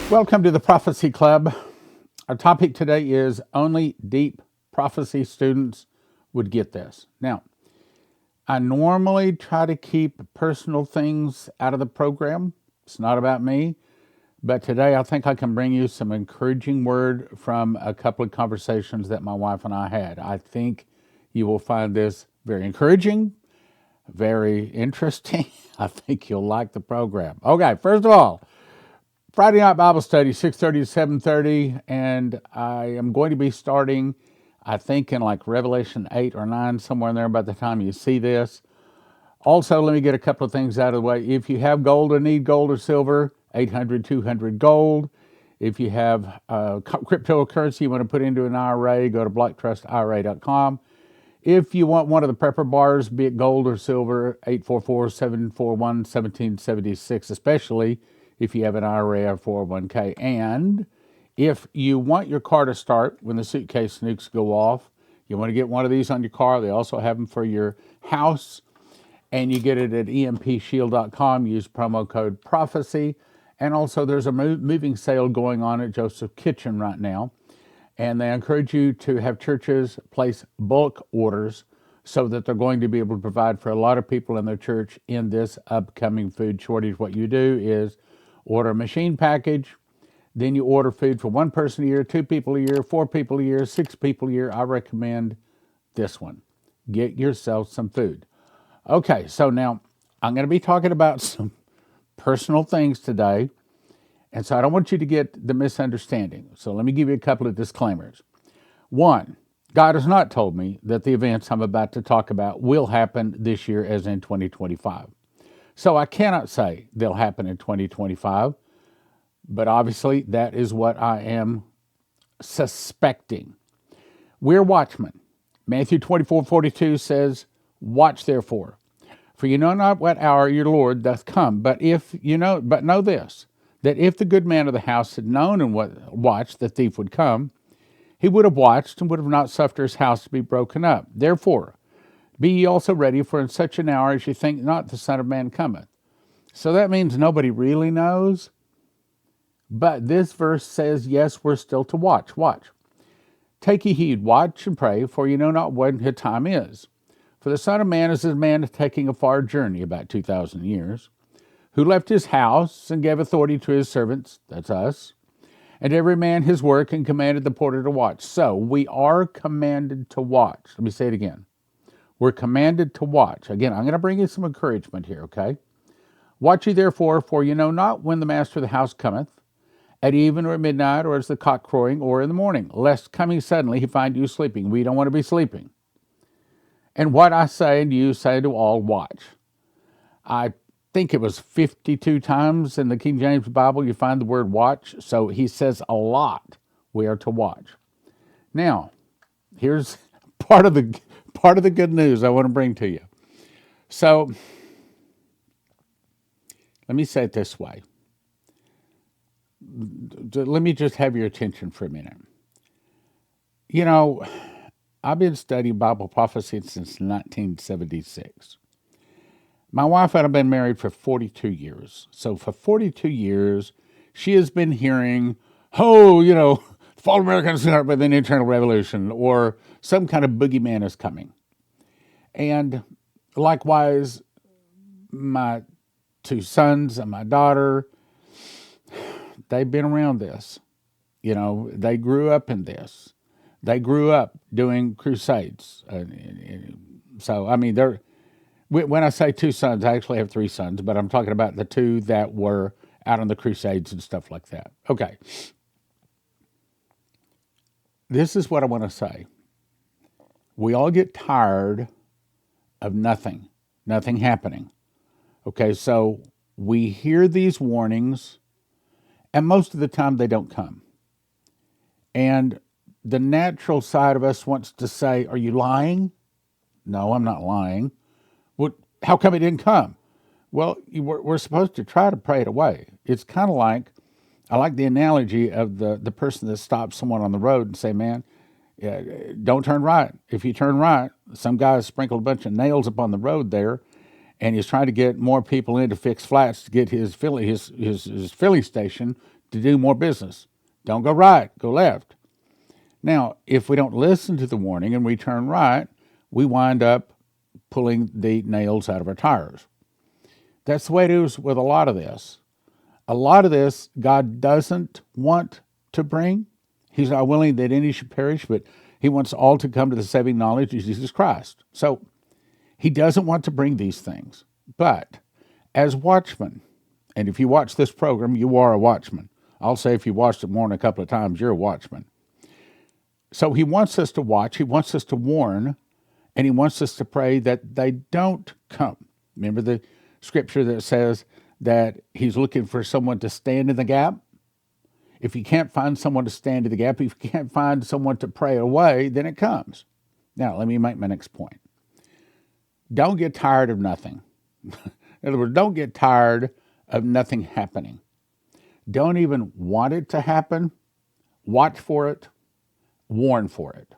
Welcome to the Prophecy Club. Our topic today is only deep prophecy students would get this. Now, I normally try to keep personal things out of the program. It's not about me. But today I think I can bring you some encouraging word from a couple of conversations that my wife and I had. I think you will find this very encouraging, very interesting. I think you'll like the program. Okay, first of all, Friday night Bible study, 6:30 to 7:30, and I am going to be starting, I think, in like Revelation 8 or 9, somewhere in there by the time you see this. Also, let me get a couple of things out of the way. If you have gold or need gold or silver, 800-200 gold. If you have cryptocurrency you want to put into an IRA, go to blocktrustira.com. If you want one of the prepper bars, be it gold or silver, 844-741-1776, especially if you have an IRA or 401k. And if you want your car to start when the suitcase nukes go off, you want to get one of these on your car. They also have them for your house. And you get it at empshield.com. Use promo code Prophecy. And also there's a moving sale going on at Joseph Kitchen right now. And they encourage you to have churches place bulk orders so that they're going to be able to provide for a lot of people in their church in this upcoming food shortage. What you do is order a machine package, then you order food for one person a year, 2 people a year, 4 people a year, 6 people a year. I recommend this one. Get yourself some food. Okay, so now I'm going to be talking about some personal things today. And so I don't want you to get the misunderstanding. So let me give you a couple of disclaimers. One, God has not told me that the events I'm about to talk about will happen this year as in 2025. So I cannot say they'll happen in 2025, but obviously that is what I am suspecting. We're watchmen. Matthew 24:42 says, "Watch therefore, for you know not what hour your Lord doth come. But know this, that if the good man of the house had known and watched the thief would come, he would have watched and would have not suffered his house to be broken up. Therefore, be ye also ready, for in such an hour as ye think not the Son of Man cometh." So that means nobody really knows. But this verse says, yes, we're still to watch. Watch. "Take ye heed, watch and pray, for you know not when his time is. For the Son of Man is a man taking a far journey, about 2,000 years, who left his house and gave authority to his servants," that's us, "and every man his work, and commanded the porter to watch." So we are commanded to watch. Let me say it again. We're commanded to watch. Again, I'm going to bring you some encouragement here, okay? "Watch ye therefore, for you know not when the master of the house cometh, at even or at midnight, or as the cock crowing, or in the morning, lest coming suddenly he find you sleeping." We don't want to be sleeping. "And what I say unto you, say to all, watch." I think it was 52 times in the King James Bible you find the word watch. So he says a lot we are to watch. Now, here's part of the good news I want to bring to you. So let me say it this way. Let me just have your attention for a minute. You know, I've been studying Bible prophecy since 1976. My wife and I have been married for 42 years. So for 42 years, she has been hearing, the fall of America is start with an internal revolution, or some kind of boogeyman is coming. And likewise, my 2 sons and my daughter, they've been around this. They grew up in this. They grew up doing crusades. So, I mean, when I say 2 sons, I actually have 3 sons, but I'm talking about the 2 that were out on the crusades and stuff like that. Okay. This is what I want to say. We all get tired of nothing happening. Okay, so we hear these warnings, and most of the time they don't come. And the natural side of us wants to say, "Are you lying?" No, I'm not lying. "Well, how come it didn't come?" Well, we're supposed to try to pray it away. It's kind of like, I like the analogy of the person that stops someone on the road and say, "Man, don't turn right. If you turn right," some guy sprinkled a bunch of nails upon the road there, and he's trying to get more people in to fix flats to get his filling station to do more business. Don't go right, go left. Now, if we don't listen to the warning and we turn right, we wind up pulling the nails out of our tires. That's the way it is with a lot of this. A lot of this God doesn't want to bring. He's not willing that any should perish, but he wants all to come to the saving knowledge of Jesus Christ. So he doesn't want to bring these things. But as watchmen, and if you watch this program, you are a watchman. I'll say if you watched it more than a couple of times, you're a watchman. So he wants us to watch, he wants us to warn, and he wants us to pray that they don't come. Remember the scripture that says that he's looking for someone to stand in the gap? If you can't find someone to stand in the gap, if you can't find someone to pray away, then it comes. Now, let me make my next point. Don't get tired of nothing. In other words, don't get tired of nothing happening. Don't even want it to happen. Watch for it. Warn for it.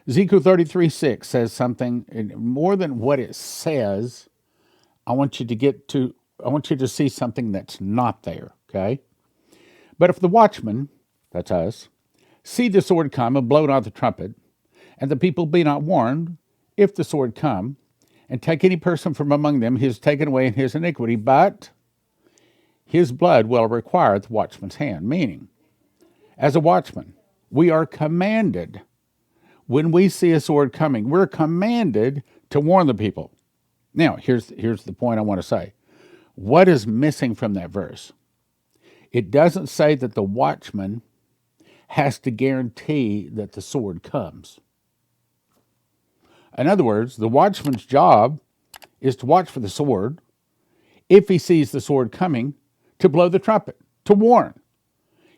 Ezekiel 33:6 says something, and more than what it says, I want you to see something that's not there, okay? But if the watchmen, that's us, see the sword come and blow not the trumpet, and the people be not warned, if the sword come, and take any person from among them, he is taken away in his iniquity, but his blood will require the watchman's hand. Meaning, as a watchman, we are commanded, when we see a sword coming, we're commanded to warn the people. Now, here's the point I want to say. What is missing from that verse? It doesn't say that the watchman has to guarantee that the sword comes. In other words, the watchman's job is to watch for the sword. If he sees the sword coming, to blow the trumpet, to warn.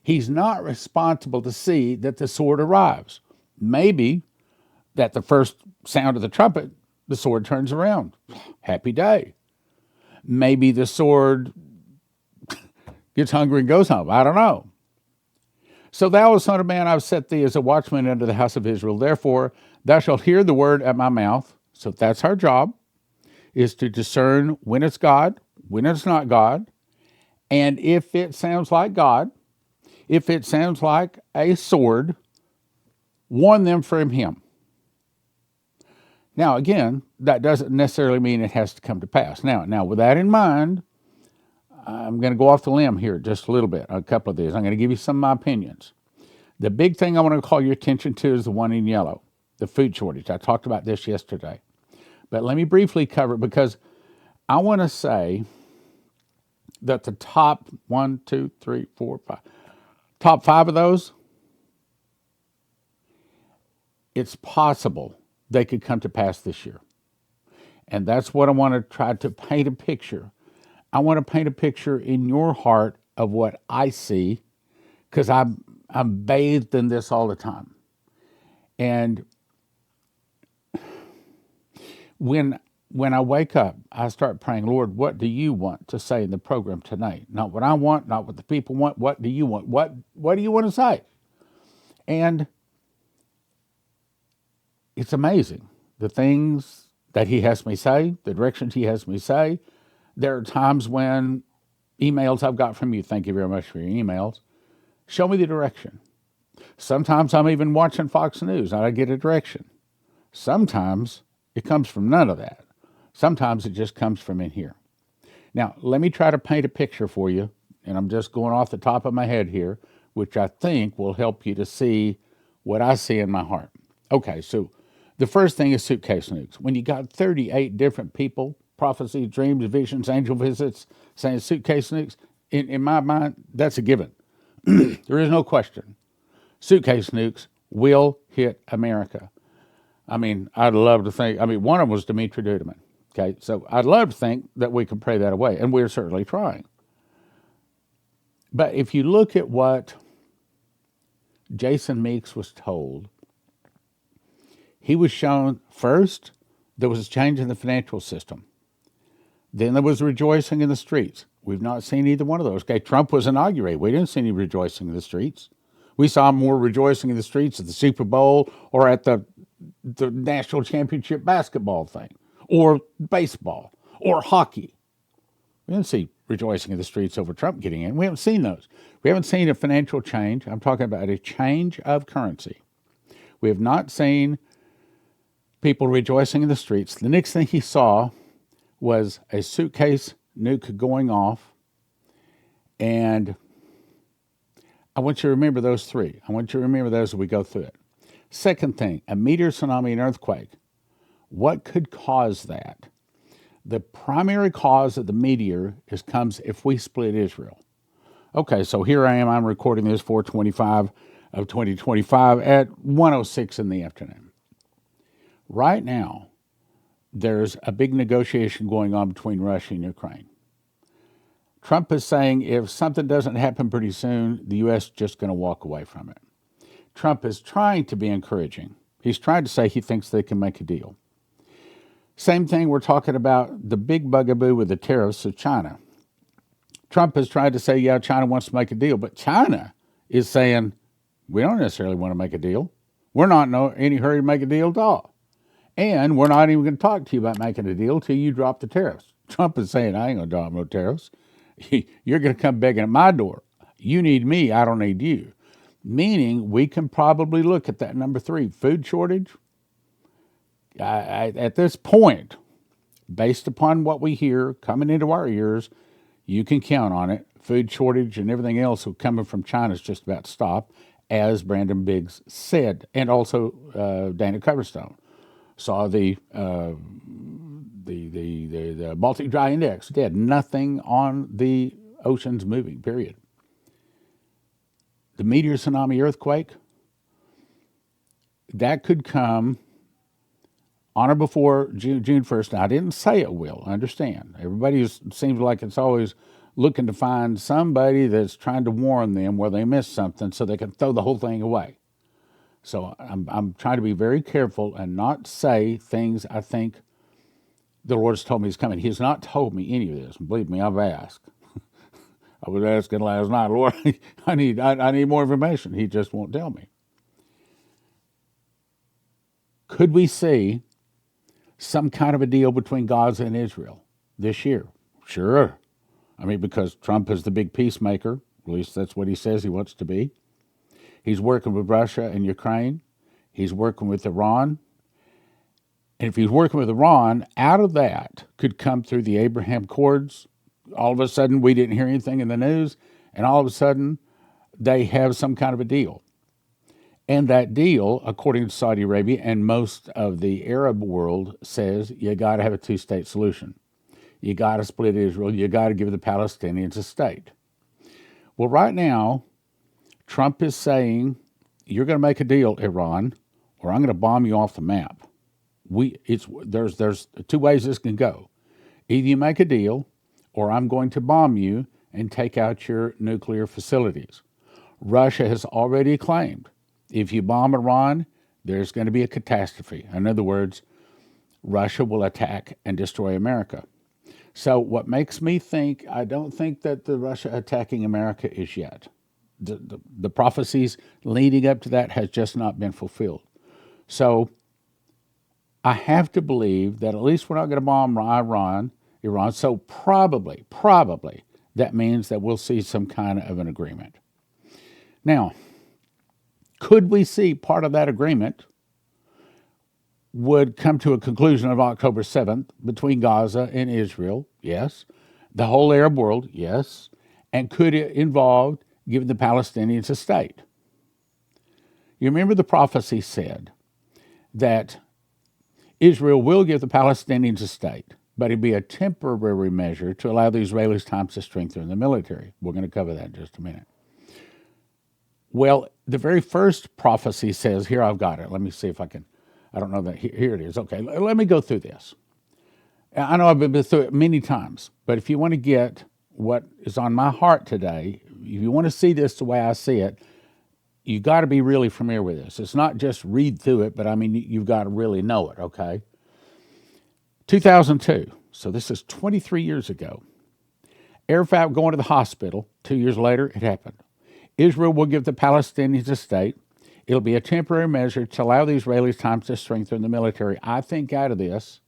He's not responsible to see that the sword arrives. Maybe that the first sound of the trumpet, the sword turns around. Happy day. Maybe the sword gets hungry and goes home. I don't know. So thou, O son of man, I've set thee as a watchman unto the house of Israel. Therefore, thou shalt hear the word at my mouth. So that's our job, is to discern when it's God, when it's not God. And if it sounds like God, if it sounds like a sword, warn them from him. Now, again, that doesn't necessarily mean it has to come to pass. Now, with that in mind, I'm going to go off the limb here just a little bit, a couple of these. I'm going to give you some of my opinions. The big thing I want to call your attention to is the one in yellow, the food shortage. I talked about this yesterday. But let me briefly cover it because I want to say that the top top 5 of those, it's possible they could come to pass this year. And that's what I want to try to paint a picture. I want to paint a picture in your heart of what I see, because I'm bathed in this all the time. And when I wake up, I start praying, Lord, what do you want to say in the program tonight? Not what I want, not what the people want. What do you want? What do you want to say? And it's amazing, the things that he has me say, the directions he has me say. There are times when emails I've got from you, thank you very much for your emails, show me the direction. Sometimes I'm even watching Fox News and I get a direction. Sometimes it comes from none of that. Sometimes it just comes from in here. Now, let me try to paint a picture for you, and I'm just going off the top of my head here, which I think will help you to see what I see in my heart. Okay, so the first thing is suitcase nukes. When you got 38 different people, prophecies, dreams, visions, angel visits, saying suitcase nukes, in my mind, that's a given. There is no question. Suitcase nukes will hit America. I mean, I'd love to think, one of them was Dimitri Duduman. Okay, so I'd love to think that we could pray that away, and we're certainly trying. But if you look at what Jason Meeks was told, he was shown first there was a change in the financial system. Then there was rejoicing in the streets. We've not seen either one of those. Okay, Trump was inaugurated. We didn't see any rejoicing in the streets. We saw more rejoicing in the streets at the Super Bowl or at the national championship basketball thing, or baseball, or hockey. We didn't see rejoicing in the streets over Trump getting in. We haven't seen those. We haven't seen a financial change. I'm talking about a change of currency. We have not seen people rejoicing in the streets. The next thing he saw was a suitcase nuke going off. And I want you to remember those three. I want you to remember those as we go through it. Second thing, a meteor, tsunami, and earthquake. What could cause that? The primary cause of the meteor comes if we split Israel. Okay, so here I am. I'm recording this 4/25 of 2025 at 1:06 in the afternoon. Right now, there's a big negotiation going on between Russia and Ukraine. Trump is saying if something doesn't happen pretty soon, the U.S. is just going to walk away from it. Trump is trying to be encouraging. He's trying to say he thinks they can make a deal. Same thing, we're talking about the big bugaboo with the tariffs of China. Trump has tried to say, yeah, China wants to make a deal, but China is saying, we don't necessarily want to make a deal. We're not in any hurry to make a deal at all. And we're not even going to talk to you about making a deal till you drop the tariffs. Trump is saying, I ain't going to drop no tariffs. You're going to come begging at my door. You need me, I don't need you. Meaning we can probably look at that number 3, food shortage. At this point, based upon what we hear coming into our ears, you can count on it. Food shortage and everything else coming from China is just about to stop, as Brandon Biggs said, and also Dana Coverstone. Saw the Baltic Dry Index dead. Nothing on the oceans moving, period. The meteor, tsunami, earthquake, that could come on or before June 1st. Now, I didn't say it will, understand. Everybody seems like it's always looking to find somebody that's trying to warn them where they missed something so they can throw the whole thing away. So I'm trying to be very careful and not say things I think the Lord has told me is coming. He has not told me any of this. Believe me, I've asked. I was asking last night, Lord, I need more information. He just won't tell me. Could we see some kind of a deal between Gaza and Israel this year? Sure. I mean, because Trump is the big peacemaker. At least that's what he says he wants to be. He's working with Russia and Ukraine. He's working with Iran. And if he's working with Iran, out of that could come through the Abraham Accords. All of a sudden, we didn't hear anything in the news, and all of a sudden, they have some kind of a deal. And that deal, according to Saudi Arabia and most of the Arab world, says you got to have a two-state solution. You got to split Israel. You got to give the Palestinians a state. Well, right now, Trump is saying, you're going to make a deal, Iran, or I'm going to bomb you off the map. There's 2 ways this can go. Either you make a deal, or I'm going to bomb you and take out your nuclear facilities. Russia has already claimed if you bomb Iran, there's going to be a catastrophe. In other words, Russia will attack and destroy America. So what makes me think, I don't think that the Russia attacking America is yet. The prophecies leading up to that has just not been fulfilled. So I have to believe that at least we're not going to bomb Iran. So probably that means that we'll see some kind of an agreement. Now, could we see part of that agreement would come to a conclusion of October 7th between Gaza and Israel? Yes. The whole Arab world? Yes. And could it involve giving the Palestinians a state? You remember the prophecy said that Israel will give the Palestinians a state, but it'd be a temporary measure to allow the Israelis time to strengthen the military. We're going to cover that in just a minute. Well, the very first prophecy says, here I've got it. Let me see if I can, I don't know that, here it is. Okay, let me go through this. I know I've been through it many times, but if you want to get what is on my heart today, if you want to see this the way I see it, you got to be really familiar with this. It's not just read through it, but I mean, you've got to really know it, okay? 2002, so this is 23 years ago. Arafat going to the hospital. 2 years later, it happened. Israel will give the Palestinians a state. It'll be a temporary measure to allow the Israelis time to strengthen the military. I think out of this,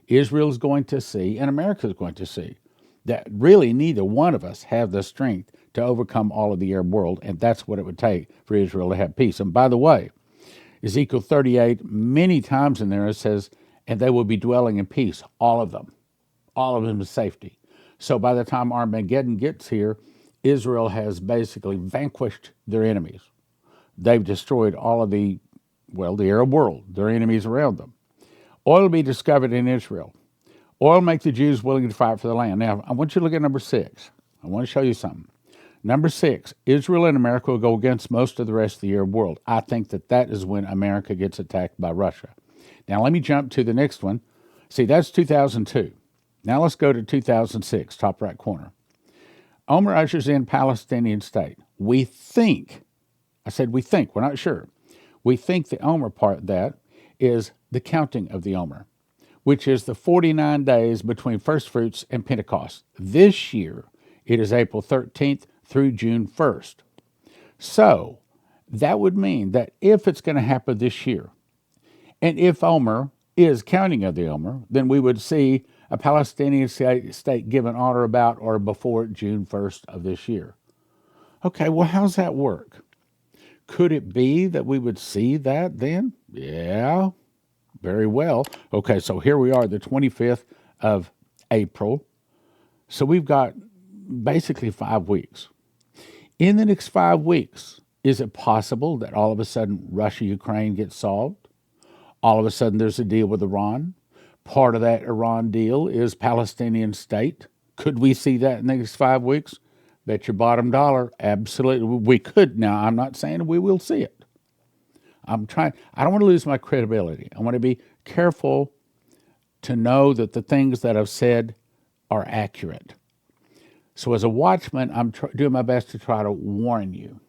Israel is going to see, and America is going to see, that really neither one of us have the strength to overcome all of the Arab world, and that's what it would take for Israel to have peace. And by the way, Ezekiel 38, many times in there, it says, and they will be dwelling in peace, all of them in safety. So by the time Armageddon gets here, Israel has basically vanquished their enemies. They've destroyed all of the Arab world, their enemies around them. Oil will be discovered in Israel. Oil will make the Jews willing to fight for the land. Now, I want you to look at number 6. I want to show you something. Number 6, Israel and America will go against most of the rest of the Arab world. I think that is when America gets attacked by Russia. Now, let me jump to the next one. See, that's 2002. Now let's go to 2006, top right corner. Omer ushers in Palestinian state. We think, I said we think, we're not sure. We think the Omer part of that is the counting of the Omer, which is the 49 days between first fruits and Pentecost. This year, it is April 13th through June 1st. So that would mean that if it's going to happen this year, and if Omer is counting of the Omer, then we would see a Palestinian state given on or about or before June 1st of this year. Okay, well, how's that work? Could it be that we would see that then? Yeah, very well. Okay, so here we are, the 25th of April. So we've got basically 5 weeks. In the next 5 weeks, is it possible that all of a sudden Russia-Ukraine gets solved? All of a sudden there's a deal with Iran? Part of that Iran deal is Palestinian state. Could we see that in the next 5 weeks? Bet your bottom dollar, absolutely. We could. Now, I'm not saying we will see it. I don't want to lose my credibility. I want to be careful to know that the things that I've said are accurate. So as a watchman, I'm doing my best to try to warn you.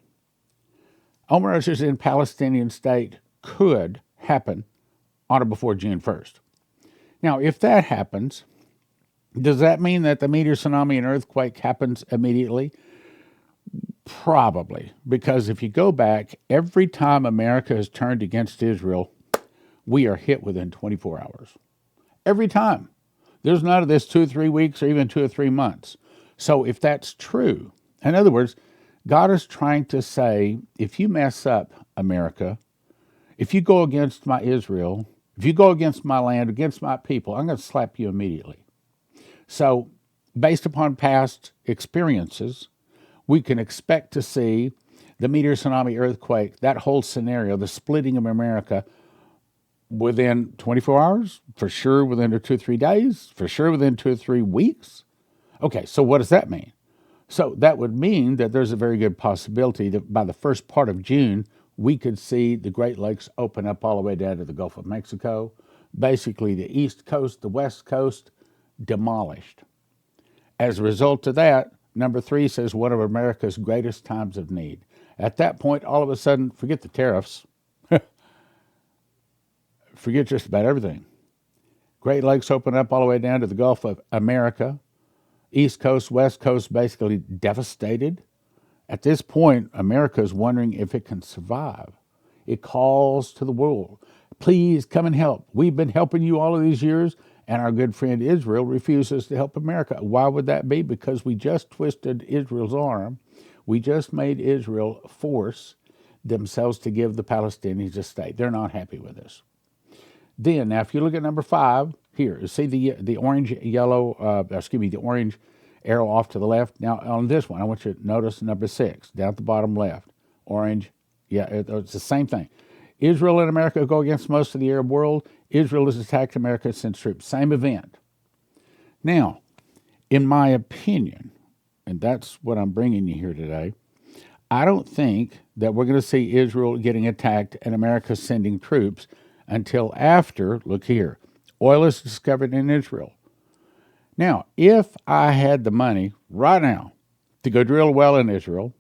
Omer ushers in Palestinian state could happen on or before June 1st. Now, if that happens, does that mean that the meteor, tsunami, and earthquake happens immediately? Probably, because if you go back, every time America has turned against Israel, we are hit within 24 hours. Every time. There's none of this 2 or 3 weeks or even 2 or 3 months. So if that's true, in other words, God is trying to say, if you mess up, America, if you go against my Israel, if you go against my land, against my people, I'm going to slap you immediately. So based upon past experiences, we can expect to see the meteor, tsunami, earthquake, that whole scenario, the splitting of America within 24 hours, for sure within 2 or 3 days, for sure within 2 or 3 weeks. Okay, so what does that mean? So that would mean that there's a very good possibility that by the first part of June, we could see the Great Lakes open up all the way down to the Gulf of Mexico, basically the East Coast, the West Coast, demolished. As a result of that, number 3 says one of America's greatest times of need. At that point, all of a sudden, forget the tariffs. Forget just about everything. Great Lakes open up all the way down to the Gulf of America. East Coast, West Coast basically devastated. At this point, America is wondering if it can survive. It calls to the world, please come and help. We've been helping you all of these years, and our good friend Israel refuses to help America. Why would that be? Because we just twisted Israel's arm. We just made Israel force themselves to give the Palestinians a state. They're not happy with this. Then, now, if you look at number 5, here, see the orange, yellow, the orange arrow off to the left? Now, on this one, I want you to notice number 6, down at the bottom left. Orange, yeah, it's the same thing. Israel and America go against most of the Arab world. Israel has attacked America, sends troops. Same event. Now, in my opinion, and that's what I'm bringing you here today, I don't think that we're going to see Israel getting attacked and America sending troops until after, look here, oil is discovered in Israel. Now, if I had the money right now to go drill a well in Israel,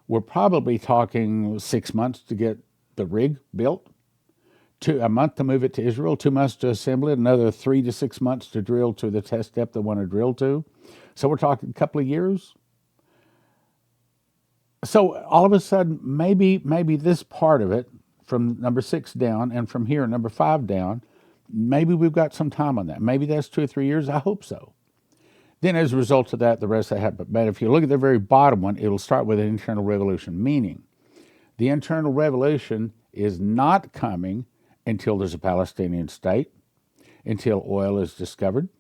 we're probably talking 6 months to get the rig built, a month to move it to Israel, 2 months to assemble it, another 3 to 6 months to drill to the test depth they want to drill to. So we're talking a couple of years. So all of a sudden, maybe this part of it, from number 6 down, and from here, number 5 down, maybe we've got some time on that. Maybe that's 2 or 3 years. I hope so. Then as a result of that, the rest of that happened. But if you look at the very bottom one, it'll start with an internal revolution, meaning the internal revolution is not coming until there's a Palestinian state, until oil is discovered,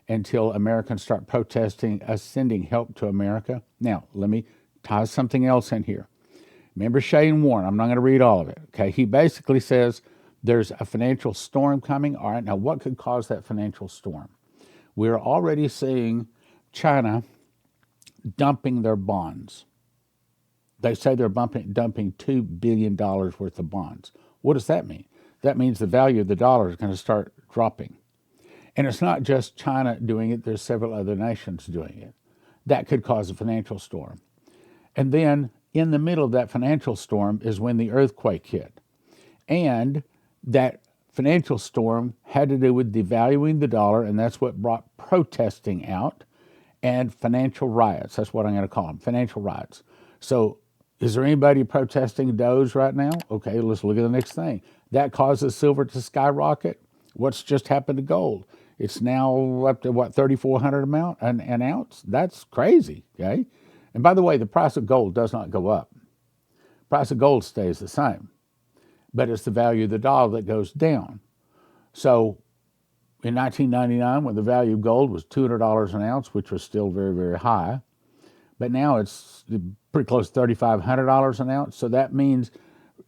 until Americans start protesting us sending help to America. Now, let me tie something else in here. Remember Shane Warren, I'm not going to read all of it, okay? He basically says there's a financial storm coming. All right, now what could cause that financial storm? We're already seeing China dumping their bonds. They say they're dumping $2 billion worth of bonds. What does that mean? That means the value of the dollar is going to start dropping. And it's not just China doing it, there's several other nations doing it. That could cause a financial storm. And then in the middle of that financial storm is when the earthquake hit. And that financial storm had to do with devaluing the dollar, and that's what brought protesting out, and financial riots. That's what I'm going to call them, financial riots. So is there anybody protesting Doge right now? Okay, let's look at the next thing. That causes silver to skyrocket. What's just happened to gold? It's now up to, what, 3,400 an ounce? That's crazy, okay? And by the way, the price of gold does not go up. The price of gold stays the same. But it's the value of the dollar that goes down. So in 1999, when the value of gold was $200 an ounce, which was still very, very high, but now it's pretty close to $3,500 an ounce. So that means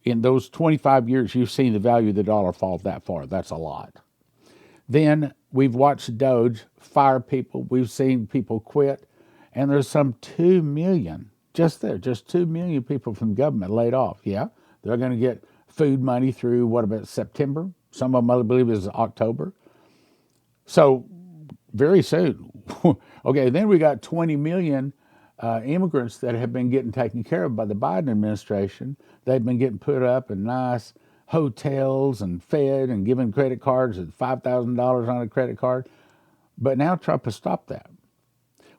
in those 25 years, you've seen the value of the dollar fall that far. That's a lot. Then we've watched Doge fire people. We've seen people quit. And there's some 2 million, just 2 million people from government laid off. Yeah, they're going to get food money through, what about September? Some of them, I believe, is October. So very soon. Okay, then we got 20 million immigrants that have been getting taken care of by the Biden administration. They've been getting put up in nice hotels and fed and given credit cards at $5,000 on a credit card. But now Trump has stopped that.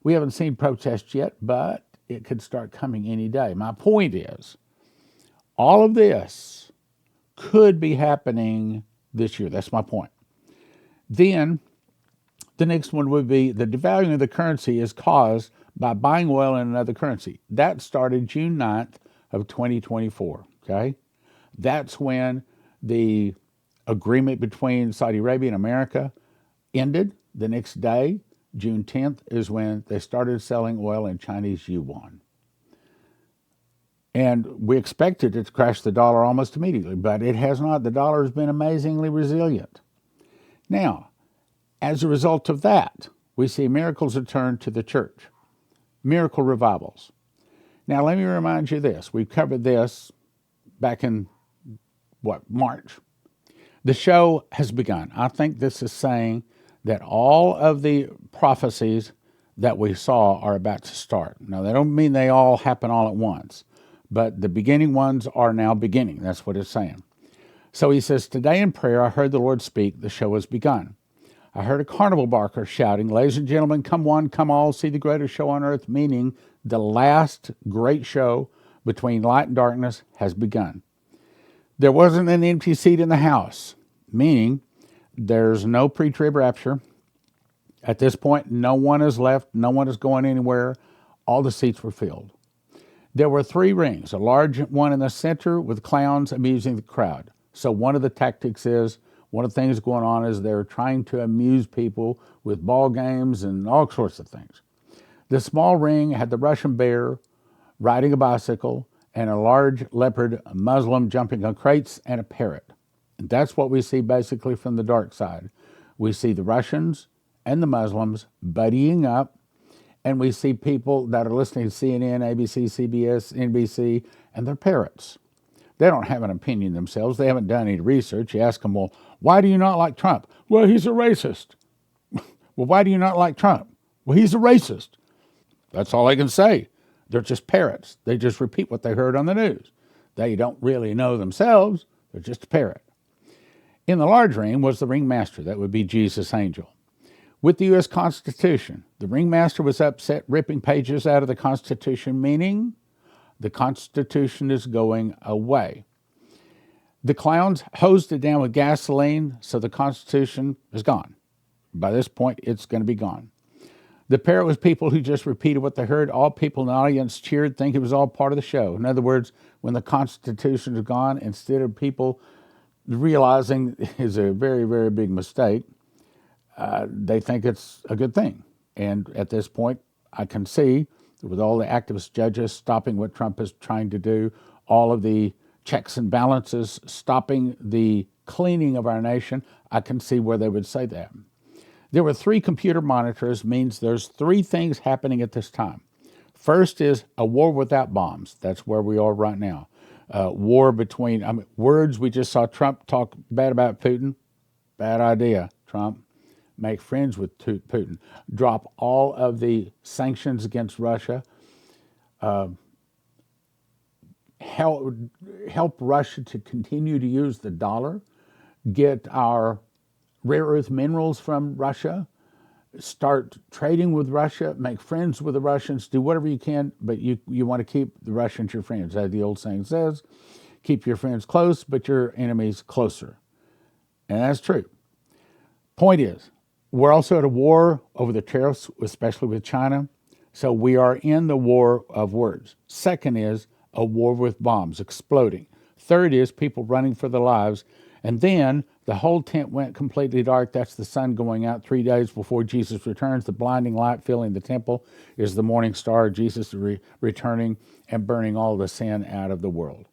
We haven't seen protests yet, but it could start coming any day. My point is, all of this could be happening this year. That's my point. Then the next one would be the devaluing of the currency is caused by buying oil in another currency. That started June 9th of 2024, okay? That's when the agreement between Saudi Arabia and America ended. The next day, June 10th, is when they started selling oil in Chinese yuan. And we expected it to crash the dollar almost immediately, but it has not. The dollar has been amazingly resilient. Now, as a result of that, we see miracles return to the church, miracle revivals. Now, let me remind you this. We covered this back in, March. The show has begun. I think this is saying that all of the prophecies that we saw are about to start. Now, they don't mean they all happen all at once, but the beginning ones are now beginning. That's what it's saying. So he says, today in prayer, I heard the Lord speak. The show has begun. I heard a carnival barker shouting, ladies and gentlemen, come one, come all, see the greatest show on earth, meaning the last great show between light and darkness has begun. There wasn't an empty seat in the house, meaning there's no pre-trib rapture. At this point, no one is left. No one is going anywhere. All the seats were filled. There were 3 rings, a large one in the center with clowns amusing the crowd. So one of the tactics is, one of the things going on is they're trying to amuse people with ball games and all sorts of things. The small ring had the Russian bear riding a bicycle and a large leopard Muslim jumping on crates and a parrot. And that's what we see basically from the dark side. We see the Russians and the Muslims buddying up, and we see people that are listening to CNN, ABC, CBS, NBC, and they're parrots. They don't have an opinion themselves. They haven't done any research. You ask them, well, why do you not like Trump? Well, he's a racist. Well, why do you not like Trump? Well, he's a racist. That's all they can say. They're just parrots. They just repeat what they heard on the news. They don't really know themselves. They're just a parrot. In the large ring was the ringmaster. That would be Jesus' angel. With the U.S. Constitution, the ringmaster was upset, ripping pages out of the Constitution, meaning the Constitution is going away. The clowns hosed it down with gasoline, so the Constitution is gone. By this point, it's going to be gone. The parrot was people who just repeated what they heard. All people in the audience cheered, think it was all part of the show. In other words, when the Constitution is gone, instead of people realizing is a very, very big mistake, they think it's a good thing. And at this point, I can see, with all the activist judges stopping what Trump is trying to do, all of the checks and balances stopping the cleaning of our nation, I can see where they would say that. There were 3 computer monitors, means there's 3 things happening at this time. First is a war without bombs. That's where we are right now. War between, words, we just saw Trump talk bad about Putin. Bad idea, Trump. Make friends with Putin. Drop all of the sanctions against Russia. Help Russia to continue to use the dollar. Get our rare earth minerals from Russia, start trading with Russia, make friends with the Russians, do whatever you can, but you want to keep the Russians your friends. As the old saying says, keep your friends close, but your enemies closer. And that's true. Point is, we're also at a war over the tariffs, especially with China. So we are in the war of words. Second is a war with bombs exploding. Third is people running for their lives. And then the whole tent went completely dark. That's the sun going out 3 days before Jesus returns. The blinding light filling the temple is the morning star, Jesus returning and burning all the sin out of the world.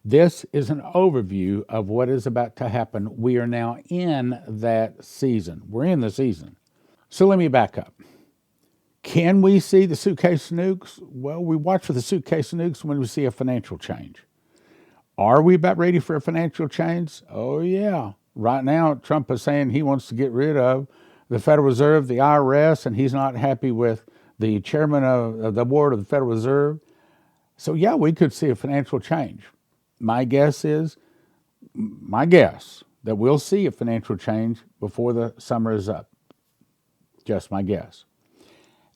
This is an overview of what is about to happen. We are now in that season. We're in the season. So let me back up. Can we see the suitcase nukes? Well, we watch for the suitcase nukes when we see a financial change. Are we about ready for a financial change? Oh, yeah. Right now, Trump is saying he wants to get rid of the Federal Reserve, the IRS, and he's not happy with the chairman of the board of the Federal Reserve. So, yeah, we could see a financial change. My guess that we'll see a financial change before the summer is up. Just my guess.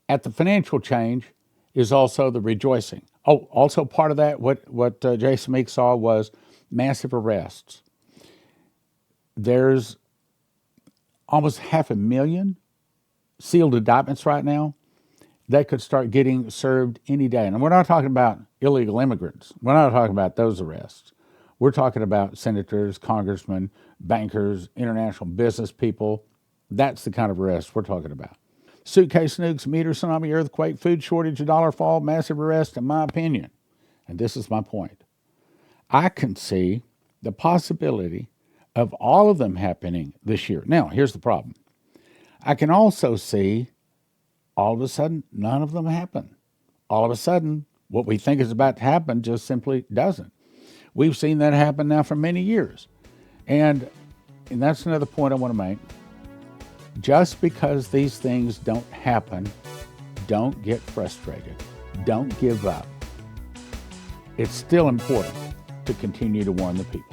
At the financial change is also the rejoicing. Oh, also part of that, what Jason Meek saw was massive arrests. There's almost 500,000 sealed indictments right now that could start getting served any day. And we're not talking about illegal immigrants. We're not talking about those arrests. We're talking about senators, congressmen, bankers, international business people. That's the kind of arrests we're talking about. Suitcase nukes, meteor tsunami, earthquake, food shortage, dollar fall, massive arrest, in my opinion. And this is my point. I can see the possibility of all of them happening this year. Now, here's the problem. I can also see all of a sudden none of them happen. All of a sudden, what we think is about to happen just simply doesn't. We've seen that happen now for many years. And that's another point I want to make. Just because these things don't happen, don't get frustrated. Don't give up. It's still important to continue to warn the people.